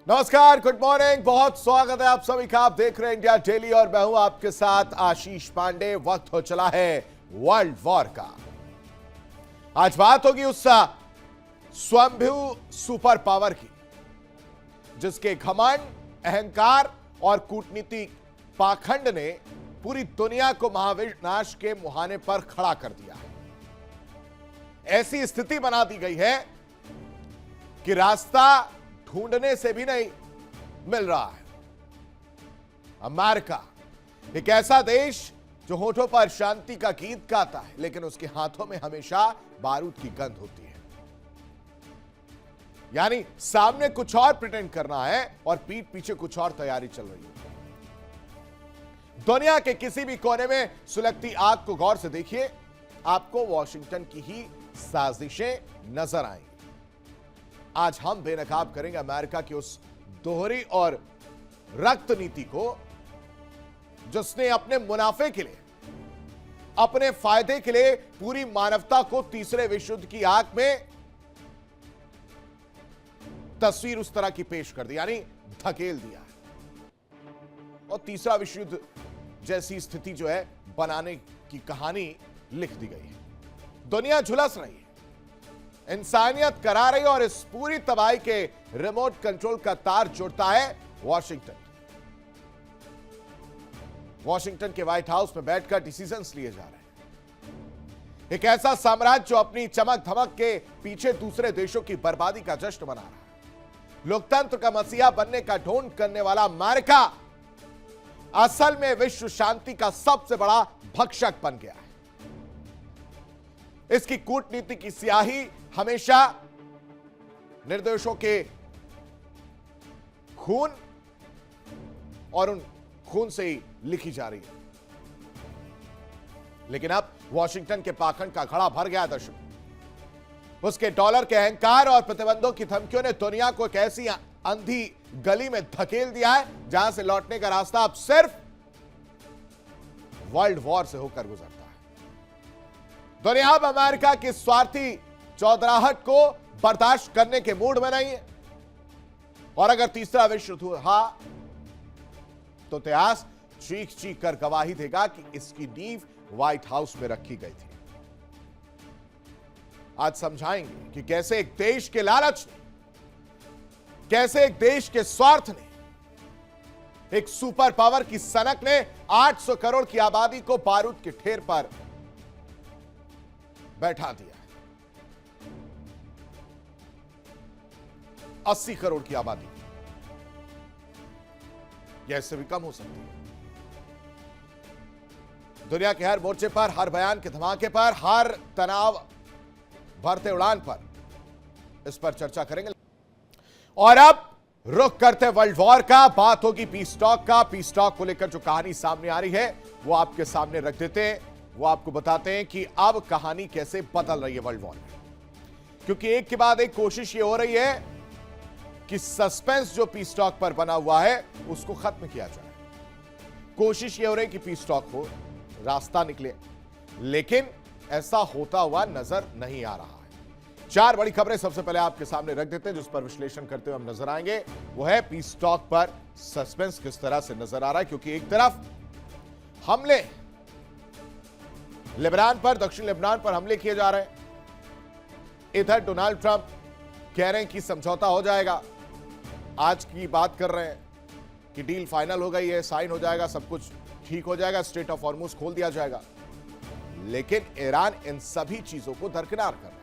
नमस्कार, good morning, बहुत स्वागत है आप सभी का। आप देख रहे हैं इंडिया डेली और मैं हूं आपके साथ आशीष पांडे। वक्त हो चला है वर्ल्ड वॉर का। आज बात होगी उस स्वयंभू सुपर पावर की जिसके घमंड, अहंकार और कूटनीतिक पाखंड ने पूरी दुनिया को महाविनाश के मुहाने पर खड़ा कर दिया है। ऐसी स्थिति बना दी गई है कि रास्ता ढूंढने से भी नहीं मिल रहा है। अमेरिका एक ऐसा देश जो होठों पर शांति का गीत गाता है, लेकिन उसके हाथों में हमेशा बारूद की गंध होती है। यानी सामने कुछ और प्रिटेंड करना है और पीठ पीछे कुछ और तैयारी चल रही है। दुनिया के किसी भी कोने में सुलगती आग को गौर से देखिए, आपको वॉशिंगटन की ही साजिशें नजर आएंगी। आज हम बेनकाब करेंगे अमेरिका की उस दोहरी और रक्त नीति को जिसने अपने मुनाफे के लिए, अपने फायदे के लिए पूरी मानवता को तीसरे विश्व युद्ध की आग में तस्वीर उस तरह की पेश कर दी, यानी धकेल दिया है और तीसरा विश्व युद्ध जैसी स्थिति जो है बनाने की कहानी लिख दी गई है। दुनिया झुलस रही है, इंसानियत करा रही है और इस पूरी तबाही के रिमोट कंट्रोल का तार जोड़ता है वॉशिंगटन। वॉशिंगटन के व्हाइट हाउस में बैठकर डिसीजंस लिए जा रहे हैं। एक ऐसा साम्राज्य जो अपनी चमक धमक के पीछे दूसरे देशों की बर्बादी का जश्न मना रहा है। लोकतंत्र का मसीहा बनने का ढोंग करने वाला अमेरिका असल में विश्व शांति का सबसे बड़ा भक्षक बन गया है। इसकी कूटनीति की स्याही हमेशा निर्दोषों के खून और उन खून से ही लिखी जा रही है। लेकिन अब वॉशिंगटन के पाखंड का घड़ा भर गया दर्शक। उसके डॉलर के अहंकार और प्रतिबंधों की धमकियों ने दुनिया को एक ऐसी अंधी गली में धकेल दिया है जहां से लौटने का रास्ता अब सिर्फ वर्ल्ड वॉर से होकर गुजरता है। दुनिया अब अमेरिका की स्वार्थी चौधराहट को बर्दाश्त करने के मूड में नहीं है और अगर तीसरा विश्व युद्ध हुआ तो इतिहास चीख चीख कर गवाही देगा कि इसकी नींव व्हाइट हाउस में रखी गई थी। आज समझाएंगे कि कैसे एक देश के लालच ने, कैसे एक देश के स्वार्थ ने, एक सुपर पावर की सनक ने 800 करोड़ की आबादी को बारूद के ठेर पर बैठा दिया। 80 करोड़ की आबादी, यह इससे भी कम हो सकती है। दुनिया के हर मोर्चे पर, हर बयान के धमाके पर, हर तनाव भरते उड़ान पर इस पर चर्चा करेंगे। और अब रुख करते वर्ल्ड वॉर का, बात होगी पीस टॉक का। पीस टॉक को लेकर जो कहानी सामने आ रही है वो आपके सामने रख देते हैं। वो आपको बताते हैं कि अब कहानी कैसे बदल रही है वर्ल्ड वॉर में, क्योंकि एक के बाद एक कोशिश ये हो रही है कि सस्पेंस जो पीस टॉक पर बना हुआ है उसको खत्म किया जाए। कोशिश ये हो रही है कि पीस टॉक हो, रास्ता निकले, लेकिन ऐसा होता हुआ नजर नहीं आ रहा है। चार बड़ी खबरें सबसे पहले आपके सामने रख देते हैं जिस पर विश्लेषण करते हुए हम नजर आएंगे। वो है पीस टॉक पर सस्पेंस किस तरह से नजर आ रहा है, क्योंकि एक तरफ हमले लेबनान पर, दक्षिण लेबनान पर हमले किए जा रहे हैं, इधर डोनाल्ड ट्रंप कह रहे हैं कि समझौता हो जाएगा। आज की बात कर रहे हैं कि डील फाइनल हो गई है, साइन हो जाएगा, सब कुछ ठीक हो जाएगा, स्ट्रेट ऑफ हॉर्मुज खोल दिया जाएगा। लेकिन ईरान इन सभी चीजों को दरकिनार कर रहा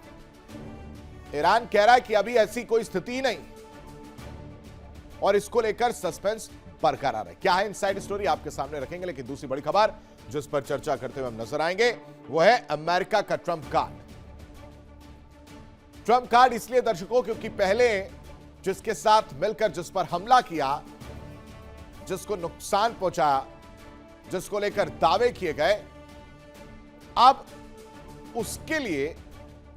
है। ईरान कह रहा है कि अभी ऐसी कोई स्थिति नहीं और इसको लेकर सस्पेंस बरकरार है। क्या है इनसाइड स्टोरी आपके सामने रखेंगे, लेकिन दूसरी बड़ी खबर जिस पर चर्चा करते हुए हम नजर आएंगे वो है अमेरिका का ट्रंप कार्ड। ट्रंप कार्ड इसलिए दर्शकों क्योंकि पहले जिसके साथ मिलकर जिस पर हमला किया, जिसको नुकसान पहुंचाया, जिसको लेकर दावे किए गए, अब उसके लिए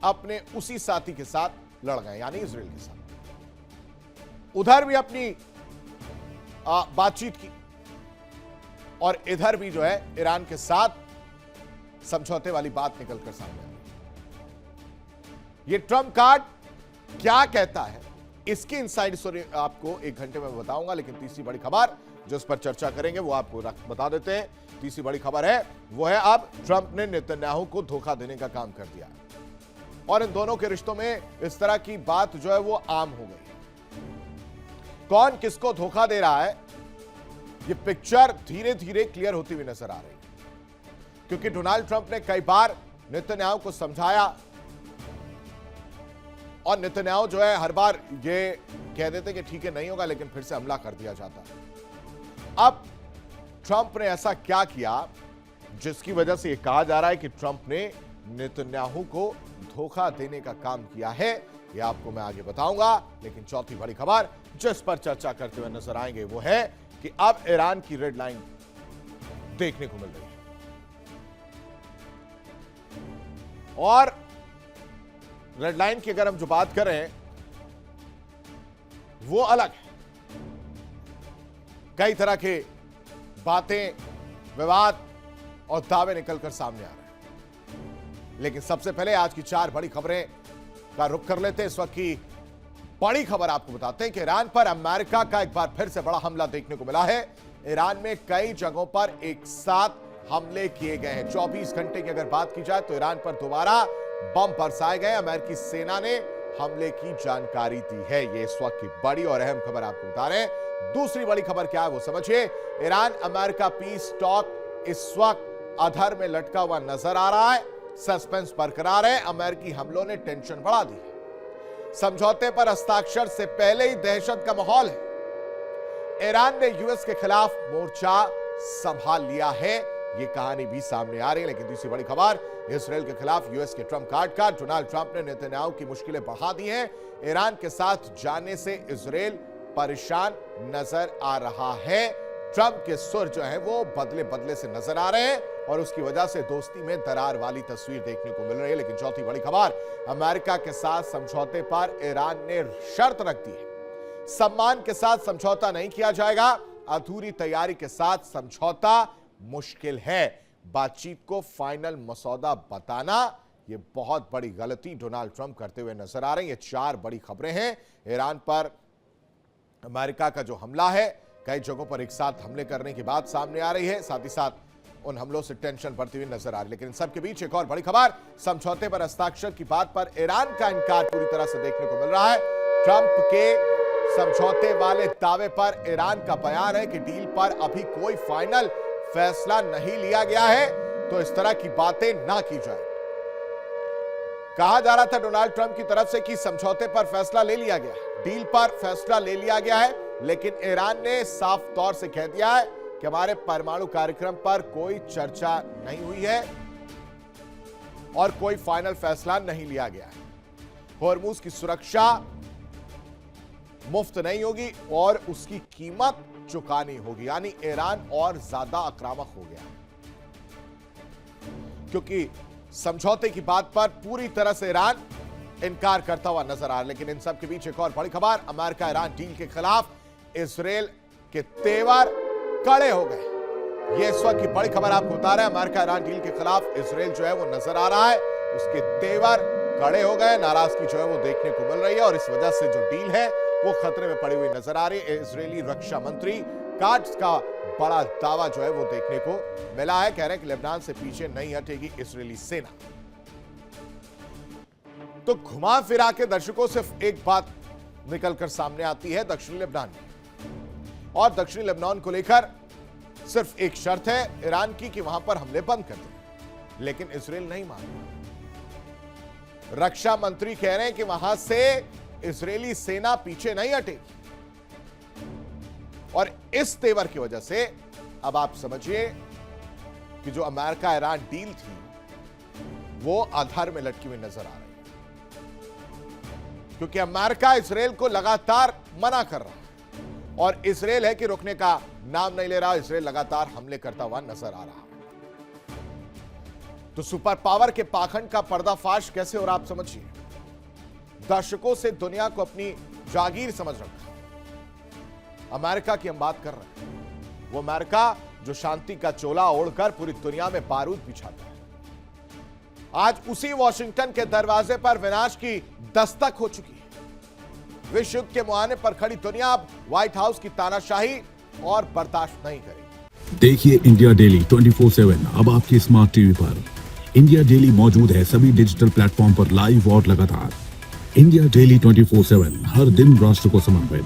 अपने उसी साथी के साथ लड़ गए, यानी इजराइल के साथ। उधर भी अपनी बातचीत की और इधर भी जो है ईरान के साथ समझौते वाली बात निकलकर सामने आ रही है। ये ट्रंप कार्ड क्या कहता है इसकी इनसाइड स्टोरी आपको 1 घंटे में बताऊंगा, लेकिन तीसरी बड़ी खबर जो इस पर चर्चा करेंगे वो आपको बता देते हैं। तीसरी बड़ी खबर है वो है अब ट्रंप ने नेतन्याहू को धोखा देने का काम कर दिया और इन दोनों के रिश्तों में इस तरह की बात जो है वो आम हो गई। कौन किसको धोखा दे रहा है, ये पिक्चर धीरे धीरे क्लियर होती हुई नजर आ रही है, क्योंकि डोनाल्ड ट्रंप ने कई बार नेतन्याहू को समझाया और नेतन्याहू जो है हर बार ये कह देते कि ठीक है नहीं होगा, लेकिन फिर से हमला कर दिया जाता। अब ट्रंप ने ऐसा क्या किया जिसकी वजह से यह कहा जा रहा है कि ट्रंप ने नेतन्याहू को धोखा देने का काम किया है, यह आपको मैं आगे बताऊंगा। लेकिन चौथी बड़ी खबर जिस पर चर्चा करते हुए नजर आएंगे वो है कि अब ईरान की रेड लाइन देखने को मिल रही है और रेड लाइन की अगर हम जो बात करें वो अलग है। कई तरह के बातें, विवाद और दावे निकलकर सामने आ रहे हैं, लेकिन सबसे पहले आज की 4 बड़ी खबरें का रुख कर लेते हैं। इस वक्त की बड़ी खबर आपको बताते हैं कि ईरान पर अमेरिका का एक बार फिर से बड़ा हमला देखने को मिला है। ईरान में कई जगहों पर एक साथ हमले किए गए हैं। 24 घंटे की अगर बात की जाए तो ईरान पर दोबारा बम बरसाए गए। अमेरिकी सेना ने हमले की जानकारी दी है। यह इस वक्त की बड़ी और अहम खबर आपको बता रहे हैं। दूसरी बड़ी खबर क्या है वो समझिए। ईरान अमेरिका पीस टॉक इस वक्त अधर में लटका हुआ नजर आ रहा है। सस्पेंस बरकरार है। अमेरिकी हमलों ने टेंशन बढ़ा दी है। समझौते पर हस्ताक्षर से पहले ही दहशत का माहौल है। ईरान ने यूएस के खिलाफ मोर्चा संभाल लिया है। यह कहानी भी सामने आ रही है। लेकिन दूसरी बड़ी खबर, इजराइल के खिलाफ यूएस के ट्रंप कार्ड का डोनाल्ड ट्रंप ने नेतन्याहू की मुश्किलें बढ़ा दी हैं। ईरान के साथ जाने से इजराइल परेशान नजर आ रहा है। ट्रंप के सुर जो है वो बदले बदले से नजर आ रहे हैं और उसकी वजह से दोस्ती में दरार वाली तस्वीर देखने को मिल रही है। लेकिन चौथी बड़ी खबर, अमेरिका के साथ समझौते पर ईरान ने शर्त रख दी है। सम्मान के साथ समझौता नहीं किया जाएगा। अधूरी तैयारी के साथ समझौता मुश्किल है। बातचीत को फाइनल मसौदा बताना यह बहुत बड़ी गलती डोनाल्ड ट्रंप करते हुए नजर आ रहे हैं। ये 4 बड़ी खबरें हैं। ईरान पर अमेरिका का जो हमला है, कई जगहों पर एक साथ हमले करने की बात सामने आ रही है, साथ ही साथ उन हमलों से टेंशन बढ़ती हुई नजर आ रही है। लेकिन इन सबके बीच एक और बड़ी खबर, समझौते पर हस्ताक्षर की बात पर ईरान का इनकार पूरी तरह से देखने को मिल रहा है। ट्रंप के समझौते वाले दावे पर ईरान का बयान है कि डील पर अभी कोई फाइनल फैसला नहीं लिया गया है, तो इस तरह की बातें ना की जाए। कहा जा रहा था डोनाल्ड ट्रंप की तरफ से कि समझौते पर फैसला ले लिया गया, डील पर फैसला ले लिया गया है, लेकिन ईरान ने साफ तौर से कह दिया है कि हमारे परमाणु कार्यक्रम पर कोई चर्चा नहीं हुई है और कोई फाइनल फैसला नहीं लिया गया है। होर्मुज की सुरक्षा मुफ्त नहीं होगी और उसकी कीमत चुकानी होगी। यानी ईरान और ज्यादा आक्रामक हो गया, क्योंकि समझौते की बात पर पूरी तरह से ईरान इनकार करता हुआ नजर आ रहा है। लेकिन इन सब के बीच एक और बड़ी खबर, अमेरिका ईरान डील के खिलाफ इजराइल के तेवर कड़े हो गए। यह इस वक्त की बड़ी खबर आपको बता रहे हैं। अमेरिका ईरान डील के खिलाफ इजराइल जो है वो नजर आ रहा है, उसके तेवर कड़े हो गए। नाराजगी जो है वो देखने को मिल रही है और इस वजह से जो डील है वो खतरे में पड़ी हुई नजर आ रही है। इजरायली रक्षा मंत्री काट्स का बड़ा दावा जो है वो देखने को मिला है। कह रहे हैं कि लेबनान से पीछे नहीं हटेगी इजरायली सेना। तो घुमा फिरा के दर्शकों से एक बात निकलकर सामने आती है दक्षिणी लेबनान में, और दक्षिणी लेबनान को लेकर सिर्फ एक शर्त है ईरान की कि वहां पर हमले बंद कर दें, लेकिन इजराइल नहीं मान रहा। रक्षा मंत्री कह रहे हैं कि वहां से इजरायली सेना पीछे नहीं हटेगी और इस तेवर की वजह से अब आप समझिए कि जो अमेरिका ईरान डील थी वो आधार में लटकी हुई नजर आ रही है, क्योंकि अमेरिका इजराइल को लगातार मना कर रहा है और इजराइल है कि रुकने का नाम नहीं ले रहा। इजराइल लगातार हमले करता हुआ नजर आ रहा है। तो सुपर पावर के पाखंड का पर्दाफाश कैसे हो रहा आप समझिए। दशकों से दुनिया को अपनी जागीर समझ रखा अमेरिका की हम बात कर रहे हैं, वो अमेरिका जो शांति का चोला ओढ़कर पूरी दुनिया में बारूद बिछाता है, आज उसी वॉशिंगटन के दरवाजे पर विनाश की दस्तक हो चुकी है। विश्व युद्ध के मुहाने पर खड़ी दुनिया अब व्हाइट हाउस की तानाशाही और बर्दाश्त नहीं करेगी। देखिए इंडिया डेली 24/7 अब आपके स्मार्ट टीवी पर। इंडिया डेली मौजूद है सभी डिजिटल प्लेटफॉर्म पर लाइव और लगातार। इंडिया डेली 24/7 हर दिन राष्ट्र को समर्पित।